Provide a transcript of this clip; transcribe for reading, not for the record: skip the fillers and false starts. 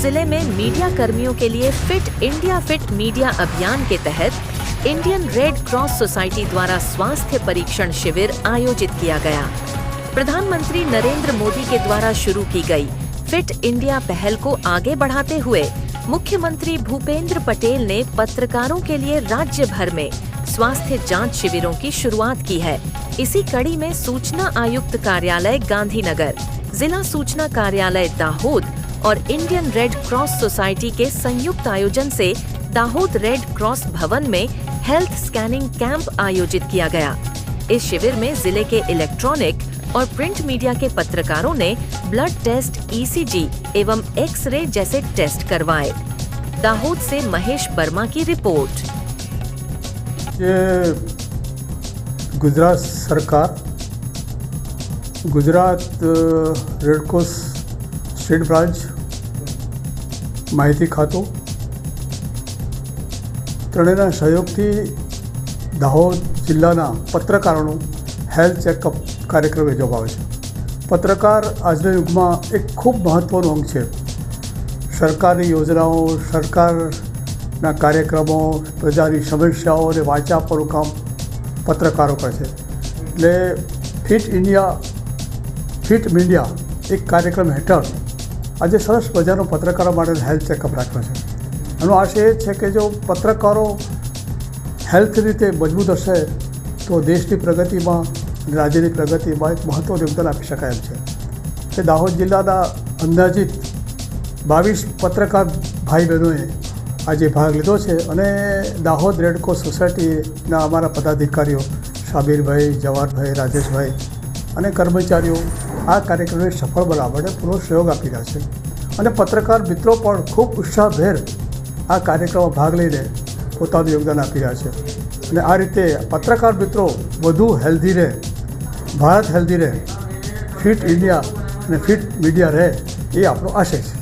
जिले में मीडिया कर्मियों के लिए फिट इंडिया फिट मीडिया अभियान के तहत इंडियन रेड क्रॉस सोसाइटी द्वारा स्वास्थ्य परीक्षण शिविर आयोजित किया गया। प्रधानमंत्री नरेंद्र मोदी के द्वारा शुरू की गई फिट इंडिया पहल को आगे बढ़ाते हुए मुख्यमंत्री भूपेंद्र पटेल ने पत्रकारों के लिए राज्य भर में स्वास्थ्य जांच शिविरों की शुरुआत की है। इसी कड़ी में सूचना आयुक्त कार्यालय गांधीनगर, जिला सूचना कार्यालय दाहोद और इंडियन रेड क्रॉस सोसाइटी के संयुक्त आयोजन से दाहोद रेड क्रॉस भवन में हेल्थ स्कैनिंग कैंप आयोजित किया गया। इस शिविर में जिले के इलेक्ट्रॉनिक और प्रिंट मीडिया के पत्रकारों ने ब्लड टेस्ट, ईसीजी एवं एक्सरे जैसे टेस्ट करवाए। दाहोद से महेश वर्मा की रिपोर्ट। ये गुजरात सरकार, Gujarat red cross state branch, माहिती खाતું ત્રણેયના સહયોગથી દાહોદ જિલ્લાના પત્રકારોનું હેલ્થ ચેકઅપ કાર્યક્રમ યોજવામાં આવે છે। પત્રકાર આજના યુગમાં એક ખૂબ મહત્ત્વનું અંગ છે। સરકારની યોજનાઓ, સરકારના કાર્યક્રમો, પ્રજાની સમસ્યાઓને વાંચા આપવાનું કામ પત્રકારો કરે છે। એટલે ફિટ ઇન્ડિયા ફિટ મીડિયા એક કાર્યક્રમ હેઠળ આજે સરસ મજાનો પત્રકારો માટે હેલ્થ ચેકઅપ રાખ્યો છે। એનો આશય એ છે કે જો પત્રકારો હેલ્થ રીતે મજબૂત હશે તો દેશની પ્રગતિમાં, રાજ્યની પ્રગતિમાં એક મહત્ત્વનું યોગદાન આપી શકાય એમ છે। કે દાહોદ જિલ્લાના અંદાજિત 22 પત્રકાર ભાઈ બહેનોએ આજે ભાગ લીધો છે અને દાહોદ રેડ ક્રોસ સોસાયટીના અમારા પદાધિકારીઓ શાબીરભાઈ, જવાહરભાઈ, રાજેશભાઈ અને કર્મચારીઓ આ કાર્યક્રમને સફળ બનાવવા માટે પૂરો સહયોગ આપી રહ્યા છે અને પત્રકાર મિત્રો પણ ખૂબ ઉત્સાહભેર આ કાર્યક્રમમાં ભાગ લઈને પોતાનું યોગદાન આપી રહ્યા છે અને આ રીતે પત્રકાર મિત્રો વધુ હેલ્ધી રહે, ભારત હેલ્ધી રહે, ફિટ ઇન્ડિયા અને ફિટ મીડિયા રહે, એ આપણો આશય છે।